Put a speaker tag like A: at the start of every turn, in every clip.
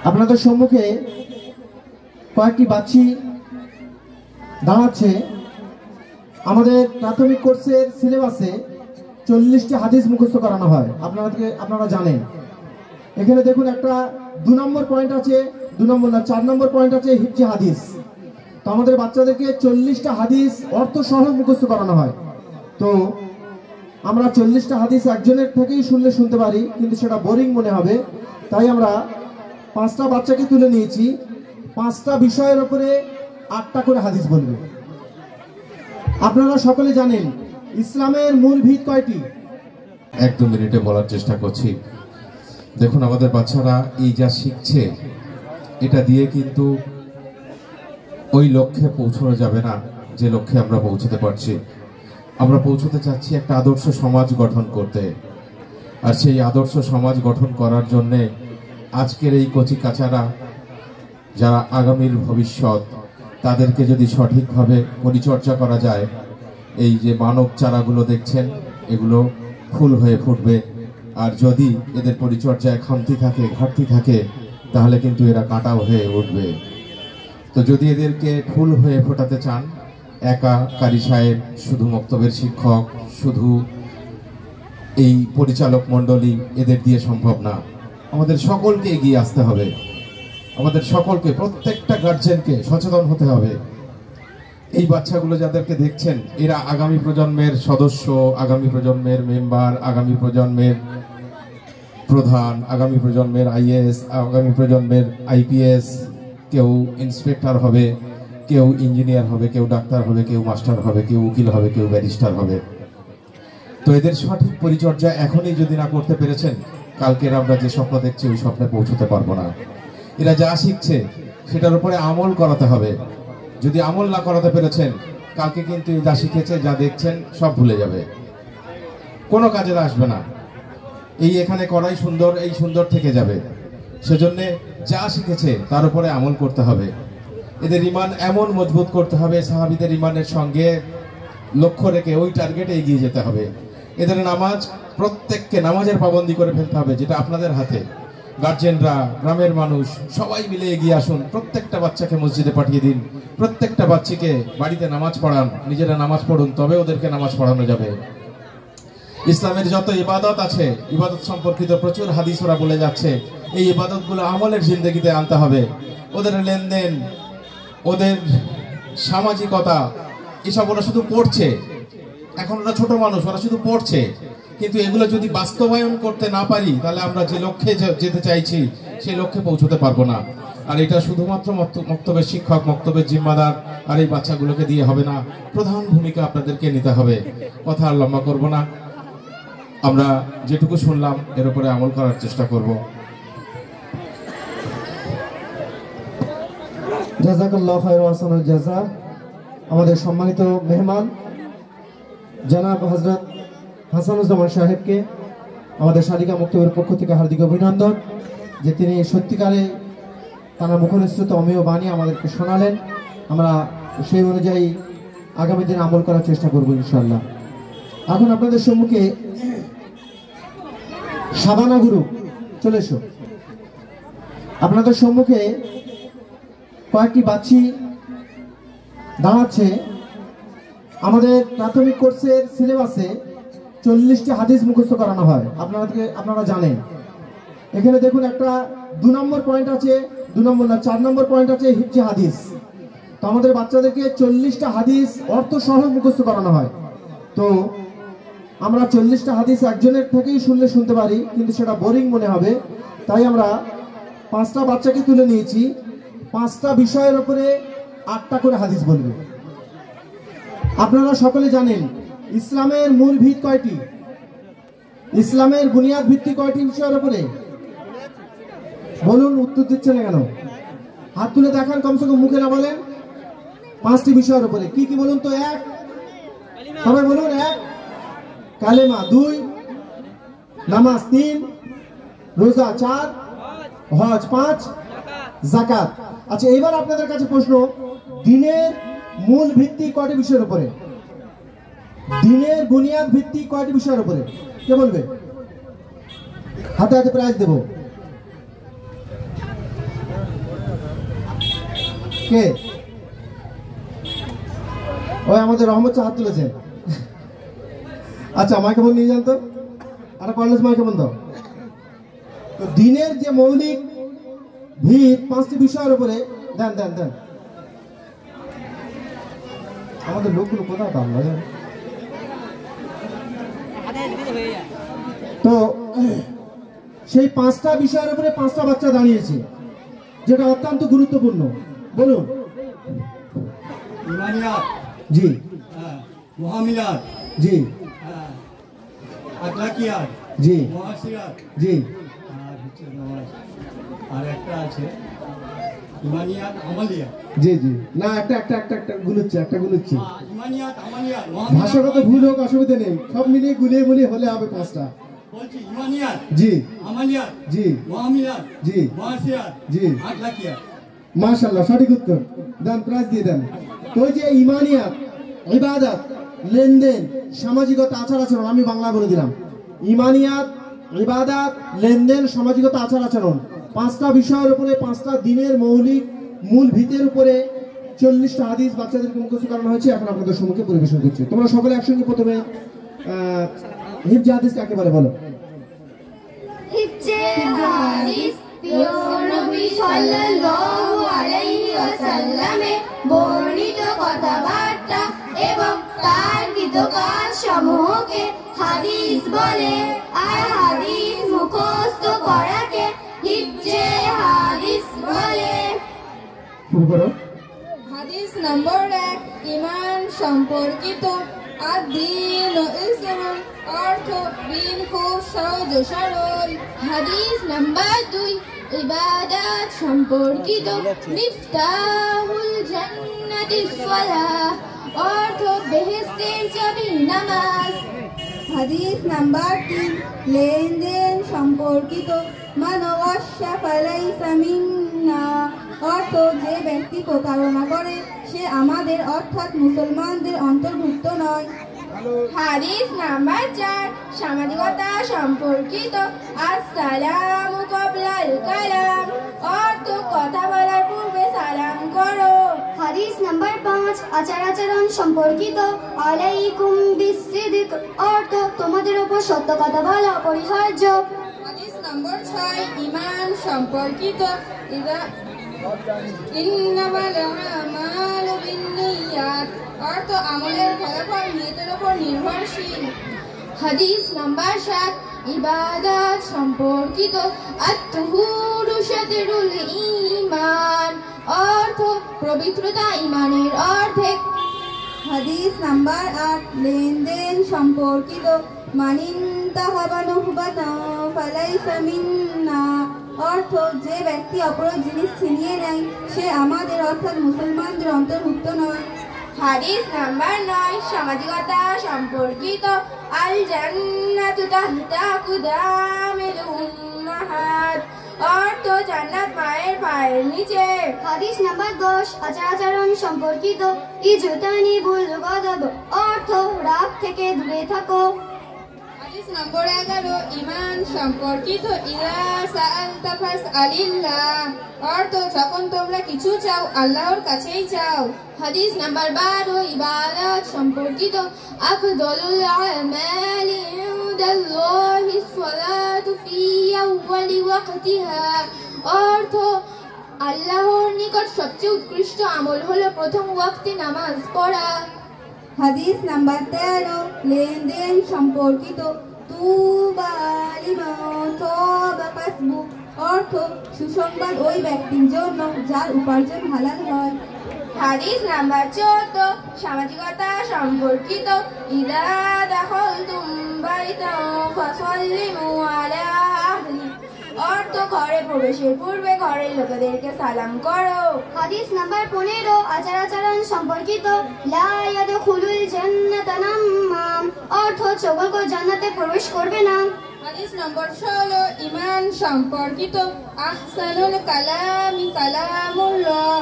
A: আপনাদের সম্মুখে কয়েকটি বাচ্চি দাঁড়াচ্ছে। আমাদের প্রাথমিক কোর্সের সিলেবাসে 40টি হাদিস মুখস্থ করানো হয়, আপনারা জানেন। এখানে দেখুন একটা 2 নম্বর পয়েন্ট আছে, 2 নম্বর না 4 নম্বর পয়েন্ট আছে হিফজি হাদিস। তো আমাদের বাচ্চাদেরকে 40টা হাদিস অর্থ সহ মুখস্থ করানো হয়। তো আমরা 40টা হাদিস একজনের থেকেই শুনতে পারি, কিন্তু সেটা বোরিং মনে হবে। তাই আমরা 5টা বাচ্চাকে তুলে নিয়েছি, 5টা বিষয়ের উপরে 8টা করে হাদিস বলবে। আপনারা সকলে জানেন ইসলামের মূল ভিত কয়টি?
B: 1-2 মিনিটে বলার চেষ্টা করছি। দেখুন, আমাদের বাচ্চারা এই যা শিখছে, এটা দিয়ে কিন্তু ওই লক্ষ্যে পৌঁছানো যাবে না যে লক্ষ্যে আমরা পৌঁছতে পারছি। আমরা পৌঁছতে চাচ্ছি একটা আদর্শ সমাজ গঠন করতে। আর সেই আদর্শ সমাজ গঠন করার জন্যে আজকের এই কচি কাচারা যারা আগামীর ভবিষ্যৎ, তাদেরকে যদি সঠিকভাবে পরিচর্যা করা যায়, এই যে মানব চারাগুলো দেখছেন, এগুলো ফুল হয়ে ফুটবে। আর যদি এদের পরিচর্যায় খামতি থাকে, ঘাটতি থাকে, তাহলে কিন্তু এরা কাঁটাও হয়ে উঠবে। তো যদি এদেরকে ফুল হয়ে ফোটাতে চান, একা কারি সাহেব, শুধু মক্তবের শিক্ষক, শুধু এই পরিচালক মণ্ডলী, এদের দিয়ে সম্ভব না। আমাদের সকলকে এগিয়ে আসতে হবে, আমাদের সকলকে, প্রত্যেকটা গার্জেনকে সচেতন হতে হবে। এই বাচ্চাগুলো যাদেরকে দেখছেন, এরা আগামী প্রজন্মের সদস্য, আগামী প্রজন্মের মেম্বার, আগামী প্রজন্মের প্রধান, আগামী প্রজন্মের আইএএস, আগামী প্রজন্মের আইপিএস। কেউ ইন্সপেক্টর হবে, কেউ ইঞ্জিনিয়ার হবে, কেউ ডাক্তার হবে, কেউ মাস্টার হবে, কেউ উকিল হবে, কেউ ব্যারিস্টার হবে। তো এদের সঠিক পরিচর্যা এখনই যদি না করতে পেরেছেন, কালকের আমরা যে স্বপ্ন দেখছি ওই স্বপ্নে পৌঁছতে পারবো না। এরা যা শিখছে সেটার উপরে আমল করাতে হবে। যদি আমল না করাতে পেরেছেন, কালকে কিন্তু যা শিখেছে, যা দেখছেন, সব ভুলে যাবে, কোনো কাজে আসবে না। এই এখানে করাই সুন্দর, এই সুন্দর থেকে যাবে। সেজন্য যা শিখেছে তার উপরে আমল করতে হবে। এদের ইমান এমন মজবুত করতে হবে, সাহাবীদের ইমানের সঙ্গে লক্ষ্য রেখে ওই টার্গেটে এগিয়ে যেতে হবে। এদের নামাজ, প্রত্যেককে নামাজের পাবন্দি করে ফেলতে হবে, যেটা আপনাদের হাতে। গার্জেনরা, গ্রামের মানুষ সবাই মিলে এগিয়ে আসুন। প্রত্যেকটা বাচ্চাকে মসজিদে পাঠিয়ে দিন, প্রত্যেকটা বাচ্চাকে বাড়িতে নামাজ পড়ান, নিজেরা নামাজ পড়ুন, তবে ওদেরকে নামাজ পড়ানো যাবে। ইসলামের যত ইবাদত আছে, ইবাদত সম্পর্কিত প্রচুর হাদিস ওরা বলে যাচ্ছে। এই ইবাদতগুলো আমলের জিন্দেগিতে আনতে হবে। ওদের লেনদেন, ওদের সামাজিকতা, এসব ওরা শুধু পড়ছে। এখন ওরা ছোট মানুষ, ওরা শুধু পড়ছে। কিন্তু এগুলো যদি বাস্তবায়ন করতে না পারি, তাহলে আমরা যে লক্ষ্যে যেতে চাইছি সেই লক্ষ্যে পৌঁছতে পারবো না। আর এটা শুধুমাত্র মক্তবের শিক্ষক, মক্তবের জিম্মাদার আর এই বাচ্চাগুলোকে দিয়ে হবে না। প্রধান ভূমিকা আপনাদেরকে নিতে হবে। কথা আর লম্বা করবো না, আমরা যেটুকু শুনলাম এর উপরে আমল করার চেষ্টা করব।
A: জাযাকাল্লাহু খায়রান ওয়া আহসানুল জাযা। আমাদের সম্মানিত মেহমান জনাব হযরত হাসানুজ্জামান সাহেবকে আমাদের শালিকা মক্তবের পক্ষ থেকে হার্দিক অভিনন্দন, যে তিনি সত্যিকারে তারা মুখনিসৃত অমেয় বাণী আমাদেরকে শোনালেন। আমরা সেই অনুযায়ী আগামী দিনে আমল করার চেষ্টা করব ইনশাআল্লাহ। এখন আপনাদের সম্মুখে শাবানা গুরু, চলে এসো। আপনাদের সম্মুখে কয়েকটি বাচ্চি দাঁড়াচ্ছে। আমাদের প্রাথমিক কোর্সের সিলেবাসে 40টি হাদিস মুখস্থ করানো হয়, আপনারা জানেন। এখানে দেখুন একটা 2 নম্বর পয়েন্ট আছে, 2 নম্বর না 4 নম্বর পয়েন্ট আছে হিফজি হাদিস। তো আমাদের বাচ্চাদেরকে 40টা হাদিস অর্থ সহ মুখস্থ করানো হয়। তো আমরা 40টা হাদিস একজনের থেকেই শুনতে পারি, কিন্তু সেটা বোরিং মনে হবে। তাই আমরা 5টা বাচ্চাকে তুলে নিয়েছি, 5টা বিষয়ের উপরে 8টা করে হাদিস বলবে। আপনারা সকলে জানেন ইসলামের মূল ভিত কয়টি? ইসলামের বুনিয়াদ ভিত্তি কয়টি বিষয়ের উপরে? বলুন, উত্তর দিচ্ছে না কেন? হাত তুলে দেখান, কমসে কম মুখে না বলেন। 5টি বিষয়ের উপরে কি কি বলুন তো? 1, সবাই বলুন। 1 কালেমা, 2 নামাজ, 3 রোজা, 4 হজ, 5 যাকাত। আচ্ছা, এবার আপনাদের কাছে প্রশ্ন, দ্বীনের মূল ভিত্তি কয়টি বিষয়ের উপরে? দ্বীনের বুনিয়াদ ভিত্তি কয়টি বিষয়ের উপরে? কে বলবে? হাতে হাতে প্রাইজ দেব। কে? ওই আমাদের রহমত হাত তুলেছেন। আচ্ছা মাইক্রোফোন নিয়ে যান তো, আর কলেজ মাইক্রোফোন দাও। তো দিনের যে মৌলিক ভিত 5টি বিষয়ের উপরে দেন দেন দেন। আমাদের লোকগুলো কোথায় দাম লাগে। তো সেই 5টা বিষয়ের উপরে 5টা বাচ্চা দাঁড়িয়েছে, যেটা অত্যন্ত গুরুত্বপূর্ণ। বলুন।
C: ইমানিয়াত,
A: জি
C: মুআমিলাত,
A: জি
C: আখলাকিয়াত,
A: জি
C: মুআশিরাত,
A: জি
C: আর হচ্ছে নামাজ। আর একটা আছে ইমানিয়াত, আমালিয়াত।
A: জি জি না, একটা একটা একটা একটা গুলোচ্ছে, একটা গুলোচ্ছে।
C: ইমানিয়াত, আমালিয়াত,
A: ভাষাগত ভুল হোক অসুবিধা নেই, সব মিলিয়ে গুলিয়ে গুলিয়ে হলে হবে 5টা।
C: বলছি ইমানিয়াত,
A: জি
C: আমালিয়াত,
A: জি
C: মুআমিলাত,
A: জি
C: মুআশিরাত,
A: জি
C: আখলাকিয়াত।
A: মাশাআল্লাহ, সঠিক উত্তর। দেন, প্রাইজ দিয়ে দেন। তো ওই যে ইমানিয়াত, ইবাদত, লেনদেন, সামাজিকতা, আচার আচরণ, আমি বাংলা বলে দিলাম। ইমানিয়াত, ইবাদত, লেনদেন, সামাজিকতা, আচার আচরণ, 5টা বিষয়ের উপরে 5টা দিনের মৌলিক মূল ভিতের উপরে 40টা হাদিস বাচ্চাদেরকে মুখস্থ করানো হয়েছে। এখন আপনাদের সম্মুখে পরিবেশন করছি। তোমরা সকলে একসঙ্গে প্রথমে হিফজ হাদিস কাকে বলে বলো।
D: হিফজে হাদিস প্রিয় নবী সাল্লাল্লাহু আলাইহি ওয়াসাল্লামে বর্ণিত কথাবার্তা এবং তার কৃত কাজ সমূহকে হাদিস বলে। আর হাদিস মুখস্থ করাকে হিফজে হাদিস বলে।
A: শুরু করো।
E: হাদিস নম্বর 1, ঈমান সম্পর্কিত। আদ-দীন ইসলাম, অর্থ দিন খুব সহজ সরল।
D: হাদিস নাম্বার 2, ইবাদত সম্পর্কিত। মিফতাহুল জান্নাতিস সালাহ, অর্থ বেহেশতের চাবি নামাজ।
E: হাদিস নাম্বার 3, লেনদেন সম্পর্কিত। মান ওয়াশা ফালাইসা মিন্না, অর্থ যে ব্যক্তি প্রতারণা করে সে আমাদের অর্থাৎ মুসলমানদের অন্তর্ভুক্ত নয়।
D: হাদিস নাম্বার 4, সামাজিকতা সম্পর্কিত। আসসালামু ক্বাবলাল কালাম, অর্থ কথা বলার পূর্বে সালাম করো। হাদিস নাম্বার 5, আচার আচরণ সম্পর্কিত। আলাইকুম বিসসিদক, অর্থ তোমাদের উপর সত্য কথা বলা অপরিহার্য।
E: হাদিস নম্বর 6, ঈমান সম্পর্কিত। ইন্নামাল আমালু বিন্নিয়াত, অর্থ আমলের ফলাফল নিয়তের উপর নির্ভরশীল।
D: হাদিস নাম্বার 7, ইবাদত সম্পর্কিত। আত-তুহুরু শাতরুল ঈমান, অর্থ পবিত্রতা ঈমানের অর্ধেক।
E: হাদিস নাম্বার 8, লেনদেন সম্পর্কিত। মানিনতাহাবা নুহবাতান ফালাইসা মিন্না, অর্থ যে ব্যক্তি অপর জিনিস ছিনিয়ে নেয় সে আমাদের অর্থাৎ মুসলমানদের অন্তর্ভুক্ত নয়।
D: হাদিস নাম্বার 9, সামাজিকতা সম্পর্কিত। আল জান্নাতু তাহতা কুদামিল উম্মাহাত, অর্থ জান্নাত মায়ের পায়ের নিচে। হাদিস নাম্বার 10, আচার আচরণ সম্পর্কিত। ইজতানিবুল গাদাব, অর্থ রাগ থেকে দূরে থাকো।
E: হাদিস নম্বর 11, ঈমান সম্পর্কিত। ইযা সাআলতা ফাসআলিল্লাহ, অর্থ যখন তোমরা কিছু চাও আল্লাহর কাছেই চাও।
D: হাদিস নাম্বার 12, ইবাদত সম্পর্কিত। আফদলুল আমালি ইনদাল্লাহি সলাতু ফি আউয়ালি ওয়াক্তিহা, অর্থ আল্লাহর নিকট সবচেয়ে উৎকৃষ্ট আমল হলো প্রথম ওয়াক্তে নামাজ পড়া।
E: হাদিস নাম্বার 13, লেনদেন সম্পর্কিত। তুবা লিমান তাবা কাসবু, অর্থ সুসংবাদ ওই ব্যক্তির জন্য যার উপার্জন হালাল হয়।
D: হাদিস নাম্বার 14, সামাজিকতা সম্পর্কিত। ইযা দাখালতুম বাইতান ফাসাল্লিমু আলা আহলি, অর্থ ঘরে প্রবেশের পূর্বে ঘরের লোকেদেরকে সালাম করো। হাদিস নাম্বার 15, আচার আচরণ সম্পর্কিত। লা ইয়াদখুলুল জান্নাতা নাম্মাম, অর্থ চগলখোর জান্নাতে প্রবেশ করবে না।
E: হাদিস নম্বর 16, ঈমান সম্পর্কিত। আহসানুল কালামি কালামুল্লাহ,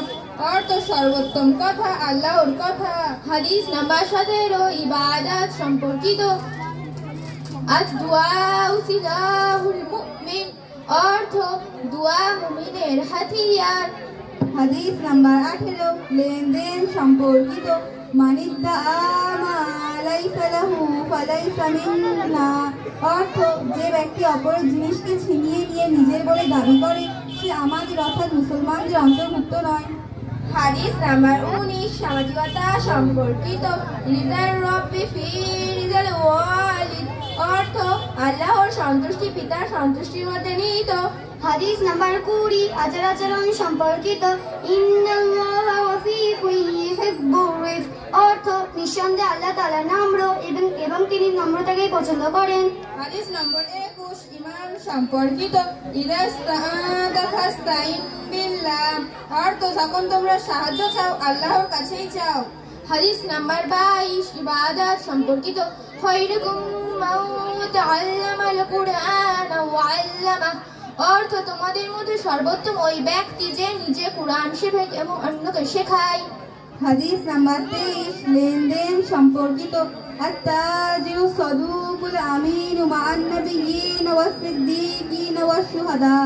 E: অর্থ সর্বোত্তম কথা আল্লাহর কথা।
D: হাদিস নাম্বার 17, ইবাদত সম্পর্কিত। আদ-দুআউ সিলাহুল মুমিন, অর্থ দোয়া মুমিনের হাতিয়ার।
E: হাদিস নাম্বার 18 লেনদেন সম্পর্কিত মানিদ্দা আমা লাইসা লাহু ফালাইসা মিন্না অর্থ যে ব্যক্তি অপর জিনিসকে ছিনিয়ে নিয়ে নিজের বলে দাবি করে সে আমাদের অর্থাৎ মুসলমানদের অন্তর্ভুক্ত নয়।
D: হাদিস নাম্বার 19 সামাজিকতা সম্পর্কিত রিদার রব্বি ফি রিদাল ওয়ালিদ অর্থ আল্লাহর সন্তুষ্টি পিতার সন্তুষ্টির মধ্যে নিহিত।
F: হাদিস নাম্বার 20 আচার আচরণ সম্পর্কিত ইন্নাল্লাহা ওয়াসিকুন ইউহিব্বুর রিফ অর্থ নিঃসন্দেহে আল্লাহ তাআলা নম্র এবং তিনি নম্রতাকে পছন্দ করেন।
D: হাদিস নম্বর 21 ঈমান সম্পর্কিত ইদাস্তাআনতা ফাস্তাইন বিল্লাহ অর্থ যখন তোমরা সাহায্য চাও আল্লাহর কাছেই চাও। হাদিস নাম্বার 22 ইবাদত সম্পর্কিত খায়রুকুম মান তাআল্লামাল কুরআন ওয়া আল্লামাহ অর্থ তোমাদের মধ্যে সর্বোত্তম ওই ব্যক্তি যে নিজে কুরআন শেখে এবং অন্যকে শেখায়।
E: হাদিস নাম্বার 23 লেনদেন সম্পর্কিত আত-তাজিরু সাদুকুল আমিন মা'আন নাবিয়্যিন ওয়াস সিদ্দীকিন ওয়াস শুহাদা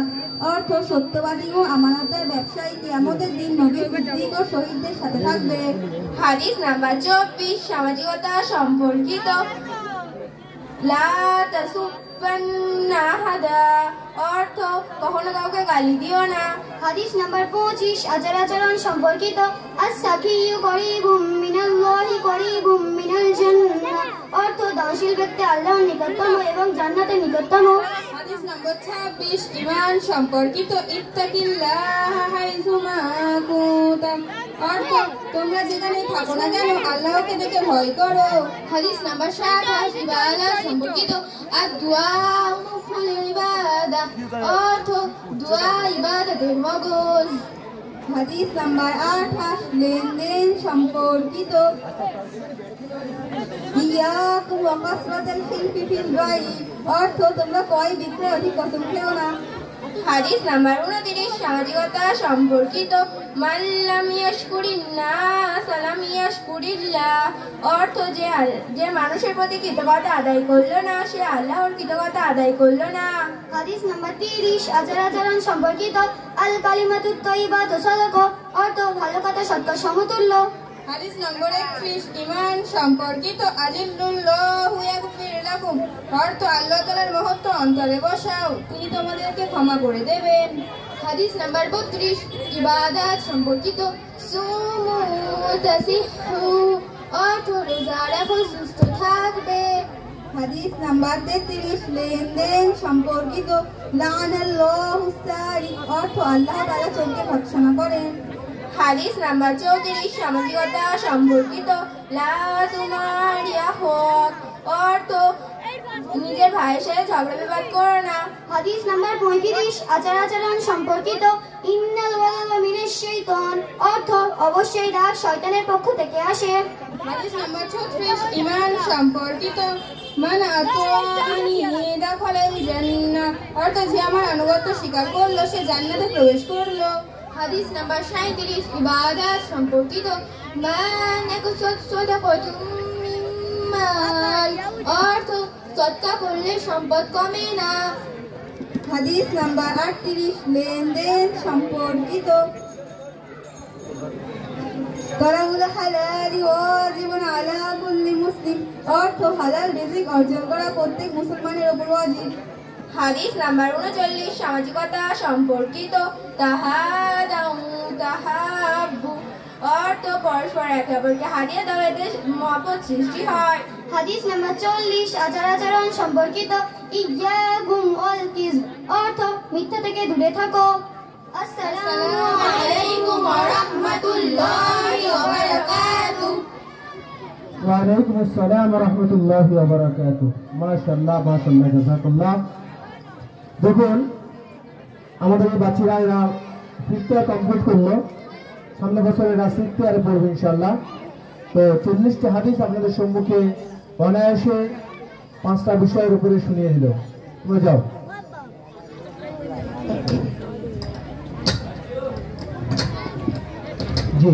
E: অর্থ সত্যবাদী ও আমানতের ব্যবসায়ী কিয়ামতের দিন নবী সিদ্দিক ও শহীদদের সাথে থাকবে।
D: হাদিস নাম্বার 24 সামাজিকতা সম্পর্কিত লা তাসুব্বান্না আহাদা অর্থ কখনো কাউকে গালি দিও না।
F: হাদিস নাম্বার 25 আচার আচরণ সম্পর্কিত আস-সাকিয়্যু করিবুম মিনাল্লাহি করিবুম মিনাল জান্নাহ অর্থ দানশীল ব্যক্তি আল্লাহর নিকটতম এবং জান্নাতের নিকটতম।
D: হাদিস নম্বর 26 ঈমান সম্পর্কিত ইত্তাকিল্লাহা হাইসুমা কুনতা অর্থ তোমরা যেখানেই থাকো না কেন আল্লাহকে দেখে ভয় করো। হাদিস নাম্বার 27 ইবাদত সম্পর্কিত আদ-দুআ মুখুল ইবাদা অর্থ দোয়া ইবাদতের মগজ।
E: হাদিস নাম্বার 28 লেনদেন সম্পর্কিত ইয়াকুম ওয়া কাসরাতাল হিলফি ফিল বাই অর্থ তোমরা ক্রয় বিক্রয় অধিক কসম খেও না।
D: হাদিস নাম্বার 29 সামাজিকতা সম্পর্কিত মান লাম ইয়াশকুরিন নাস লাম ইয়াশকুরিল্লাহ অর্থ যে মানুষের প্রতি কৃতজ্ঞতা আদায় করলো না সে আল্লাহর কৃতজ্ঞতা আদায় করলো না।
F: হাদিস নাম্বার 30 আচার আচরণ সম্পর্কিত আল কালিমাতুত তাইয়্যিবাতু সাদাকা অর্থ ভালো কথা সৎকার সমতুল্য।
D: হাদিস নম্বর 31 ঈমান সম্পর্কিত আজিল্লুল্লাহু ইয়াগফির লাকুম অর্থ আল্লাহ তাআলার মহত্ব অন্তরে বসাও তিনি তোমাদেরকে ক্ষমা করে দেবেন। হাদিস নাম্বার 32 ইবাদত সম্পর্কিত সুমু তাসিহু অর্থ রোজা রাখো সুস্থ থাকবে।
E: হাদিস নাম্বার 33 লেনদেন সম্পর্কিত লানাল্লাহু সারিক অর্থ আল্লাহ তাআলা চোরকে ভৎসনা করেন।
D: হাদিস নাম্বার 34 সামাজিকতা সম্পর্কিত লা তুমারিয়া হক অর্থ নিজের ভাইয়ের সাথে ঝগড়া বিবাদ করো না।
F: হাদিস নাম্বার 35 আচার আচরণ সম্পর্কিত ইন্নাল ওয়ালাদা মিনাশ শাইতান অর্থ অবশ্যই রাগ শয়তানের পক্ষ থেকে আসে।
D: হাদিস নাম্বার 36 ঈমান সম্পর্কিত মান আতাআনি দাখালাল জান্নাহ অর্থ যে আমার আনুগত্য স্বীকার করলো সে জান্নাতে প্রবেশ করলো। হাদিস নাম্বার 37 ইবাদত সম্পর্কিত মান ইয়াকুসুত সাদাকাতুম মিন মাল অর্থ সদকা করলে সম্পদ কমে না।
E: হাদিস নাম্বার 38 লেনদেন সম্পর্কিত তারাউল হালালি ওয়াজিবুন আলা কুল্লি মুসলিম অর্থ হালাল রিজিক অর্জন করা প্রত্যেক মুসলমানের উপর ওয়াজিব।
D: হাদিস নাম্বার 39 সামাজিকতা সম্পর্কিত তাহাদাউ তাহাব্বু অর্থ পরস্পর একে অপরকে হাদিয়া দাও এতে মহব্বত সৃষ্টি হয়।
F: হাদিস নাম্বার 40 আচার আচরণ সম্পর্কিত ইয়াকুম ওয়াল কিযব অর্থ মিথ্যা থেকে দূরে থাকো। আসসালামু
D: আলাইকুম ওয়া রাহমাতুল্লাহি ওয়া বারাকাতুহু।
A: ওয়া আলাইকুম আসসালাম ওয়া রাহমাতুল্লাহি ওয়া বারাকাতুহু। মাশাআল্লাহ মাশাআল্লাহ জাযাকাল্লাহ। দেখুন আমাদের এই বাচ্চারা এরা ফিফথ ইয়ার কমপ্লিট করলো, সামনে বছর এরা সিক্সথ ইয়ারে পড়বে ইনশাআল্লাহ। তো 40টা হাদিস আপনাদের সম্মুখে অনায়াসে 5টা বিষয়ের উপরে শুনিয়ে দিল। তোমরা যাও। জি